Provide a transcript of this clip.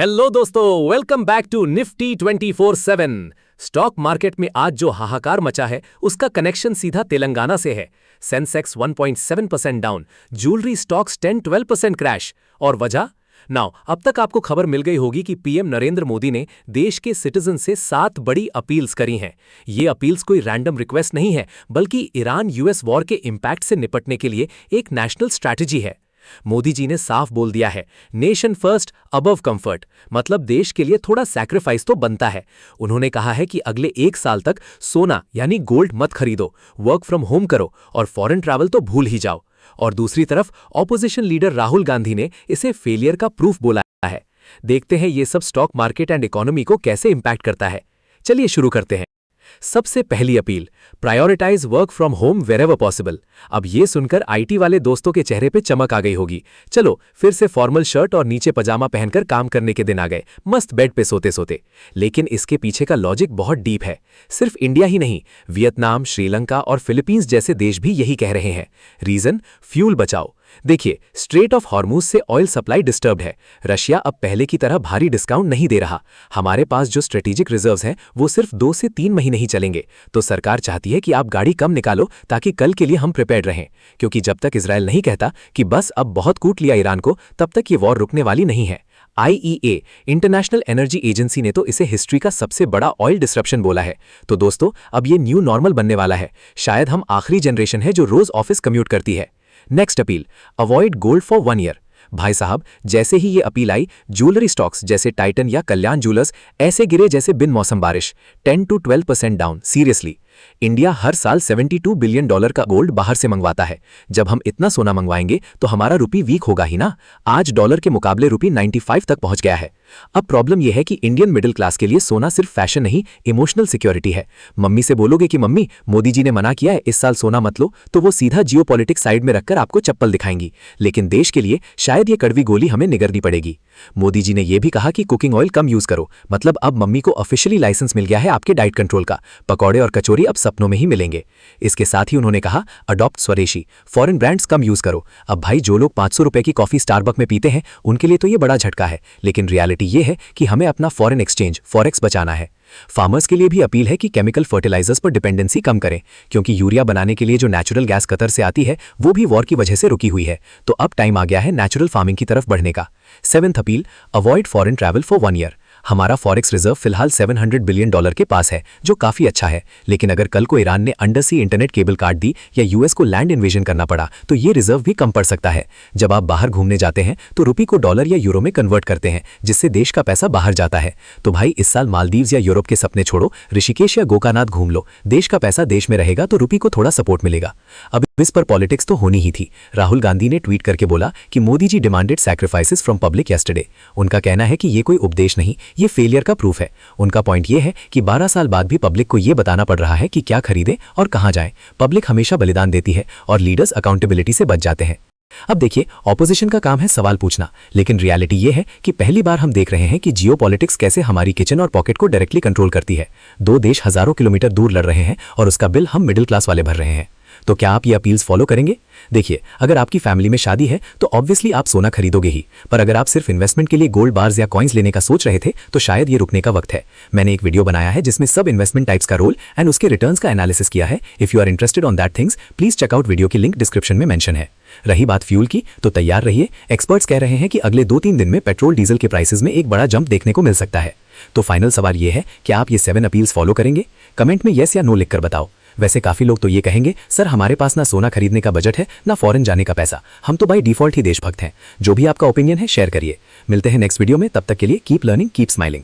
Hello दोस्तों, welcome back to Nifty 24/7। Stock market में आज जो हाहाकार मचा है उसका कनेक्शन सीधा तेलंगाना से है। Sensex 1.7% down, jewellery stocks 10-12% crash. और वजह? नाउ अब तक आपको खबर मिल गई होगी कि पीएम नरेंद्र मोदी ने देश के सिटीजन से 7 बड़ी अपील्स करी हैं। ये अपील्स कोई रैंडम रिक्वेस्ट नहीं है, बल्कि ईरान यूएस वॉर के इंपैक्ट से निपटने के लिए एक नेशनल स्ट्रैटेजी है। मोदी जी ने साफ बोल दिया है, नेशन फर्स्ट अबव कंफर्ट, मतलब देश के लिए थोड़ा सैक्रिफाइस तो बनता है। उन्होंने कहा है कि अगले 1 साल तक सोना यानी गोल्ड मत खरीदो, वर्क फ्रॉम होम करो और फॉरेन ट्रैवल तो भूल ही जाओ। और दूसरी तरफ ऑपोजिशन लीडर राहुल गांधी ने इसे फेलियर का प्रूफ बोला है। देखते हैं ये सब स्टॉक मार्केट एंड इकोनॉमी को कैसे इंपैक्ट करता है। चलिए शुरू करते हैं। सबसे पहली appeal, prioritise work from home wherever possible. अब ये सुनकर आईटी वाले दोस्तों के चेहरे पे चमक आ गई होगी। चलो फिर से फॉर्मल शर्ट और नीचे पजामा पहनकर काम करने के दिन आ गए, मस्त बेड पे सोते सोते। लेकिन इसके पीछे का लॉजिक बहुत डीप है। सिर्फ इंडिया ही नहीं, वियतनाम, श्रीलंका और फिलीपींस जैसे देश भी यही कह रहे हैं। रीजन? फ्यूल बचाओ। देखिए, स्ट्रेट ऑफ हॉर्मुज से ऑयल सप्लाई डिस्टर्ब्ड है। रशिया अब पहले की तरह भारी डिस्काउंट नहीं दे रहा। हमारे पास जो स्ट्रेटेजिक रिजर्व्स हैं वो सिर्फ 2 से 3 महीने ही चलेंगे। तो सरकार चाहती है कि आप गाड़ी कम निकालो ताकि कल के लिए हम प्रिपेयर्ड रहें, क्योंकि जब तक इजरायल नहीं कहता कि बस अब बहुत कूट लिया ईरान को, तब तक ये वॉर रुकने वाली नहीं है। IEA, इंटरनेशनल एनर्जी एजेंसी, ने तो इसे हिस्ट्री का सबसे बड़ा ऑयल डिसरप्शन बोला है। तो दोस्तों, अब ये न्यू नॉर्मल बनने वाला है। शायद हम आखिरी जनरेशन है जो रोज ऑफिस कम्यूट करती है। Next appeal, avoid gold for 1 year. भाई साहब, जैसे ही ये अपील आई, ज्वेलरी स्टॉक्स जैसे टाइटन या कल्याण ज्वेलर्स ऐसे गिरे जैसे बिन मौसम बारिश। 10-12% डाउन। सीरियसली, इंडिया हर साल $72 बिलियन का गोल्ड बाहर से मंगवाता है। जब हम इतना सोना मंगवाएंगे तो हमारा रुपी वीक होगा ही ना। आज डॉलर के मुकाबले रुपी 95 तक पहुंच गया है। अब प्रॉब्लम यह है कि इंडियन मिडिल क्लास के लिए सोना सिर्फ फैशन नहीं, इमोशनल सिक्योरिटी है। मम्मी से बोलोगे कि मम्मी, मोदी जी ने मना किया है इस साल सोना मत लो, तो वो सीधा जियोपॉलिटिक्स साइड में रखकर आपको चप्पल दिखाएंगी। लेकिन देश के लिए शायद ये कड़वी गोली हमें निगरनी पड़ेगी। मोदी जी ने यह भी कहा कि कुकिंग ऑयल कम यूज करो, मतलब अब मम्मी को ऑफिशियली लाइसेंस मिल गया है आपके डाइट कंट्रोल का। पकौड़े और कचौरी अब सपनों में ही मिलेंगे। इसके साथ ही उन्होंने कहा, अडॉप्ट स्वदेशी, फॉरेन ब्रांड्स कम यूज करो। अब भाई, जो लोग 500 रुपए की कॉफी स्टारबक में पीते हैं उनके लिए तो ये बड़ा झटका है, लेकिन रियलिटी ये है कि हमें अपना फॉरेन एक्सचेंज फॉरेक्स बचाना है। फार्मर्स के लिए भी अपील है कि केमिकल फर्टिलाइजर्स पर डिपेंडेंसी कम करें, क्योंकि यूरिया बनाने के लिए जो नेचुरल गैस कतर से आती है वो भी वॉर की वजह से रुकी हुई है। तो अब टाइम आ गया है नेचुरल फार्मिंग की तरफ बढ़ने का। 7th appeal, avoid foreign travel for 1 year. हमारा फॉरेक्स रिजर्व फिलहाल $700 बिलियन के पास है, जो काफी अच्छा है। लेकिन अगर कल को ईरान ने अंडर सी इंटरनेट केबल काट दी या यूएस को लैंड इन्वेजन करना पड़ा तो ये रिजर्व भी कम पड़ सकता है। जब आप बाहर घूमने जाते हैं तो रुपी को डॉलर या यूरो में कन्वर्ट करते हैं, जिससे देश का पैसा बाहर जाता है। तो भाई, इस साल मालदीव्स या यूरोप के सपने छोड़ो, ऋषिकेश या गोकानाथ घूम लो। देश का पैसा देश में रहेगा तो रुपी को थोड़ा सपोर्ट मिलेगा। अब इस पर पॉलिटिक्स तो होनी ही थी। राहुल गांधी ने ट्वीट करके बोला कि Modi ji demanded sacrifices from public yesterday. उनका कहना है कि ये कोई उपदेश नहीं, ये फेलियर का प्रूफ है। उनका पॉइंट ये है कि 12 साल बाद भी पब्लिक को ये बताना पड़ रहा है कि क्या खरीदें और कहां जाएं। पब्लिक हमेशा बलिदान देती है और लीडर्स अकाउंटेबिलिटी से बच जाते हैं। अब देखिए, ऑपोजिशन का काम है सवाल पूछना, लेकिन रियलिटी ये है कि पहली बार हम देख रहे हैं कि जियोपॉलिटिक्स कैसे हमारी किचन और पॉकेट को डायरेक्टली कंट्रोल करती है। 2 देश हजारों किलोमीटर दूर लड़ रहे हैं और उसका बिल हम मिडिल क्लास वाले भर रहे हैं। तो क्या आप ये अपील्स फॉलो करेंगे? देखिए, अगर आपकी फैमिली में शादी है तो ऑब्वियसली आप सोना खरीदोगे ही, पर अगर आप सिर्फ इन्वेस्टमेंट के लिए गोल्ड बार्स या कॉइन्स लेने का सोच रहे थे तो शायद ये रुकने का वक्त है। मैंने एक वीडियो बनाया है जिसमें सब इन्वेस्टमेंट टाइप्स का रोल एंड उसके रिटर्न्स का एनालिसिस किया है। If you are interested on that things, please check out video की लिंक डिस्क्रिप्शन में मेंशन है। रही बात फ्यूल की, तो तैयार रहिए। एक्सपर्ट्स कह रहे हैं कि अगले 2-3 दिन में पेट्रोल डीजल के प्राइसेस में एक बड़ा जंप देखने को मिल सकता है। तो फाइनल सवाल ये है कि आप ये 7 अपील्स फॉलो करेंगे? कमेंट में येस या नो लिखकर बताओ। वैसे काफी लोग तो ये कहेंगे, सर हमारे पास ना सोना खरीदने का बजट है ना फॉरेन जाने का पैसा, हम तो बाय डिफॉल्ट ही देशभक्त हैं। जो भी आपका ओपिनियन है शेयर करिए। मिलते हैं नेक्स्ट वीडियो में, तब तक के लिए कीप लर्निंग, कीप स्माइलिंग।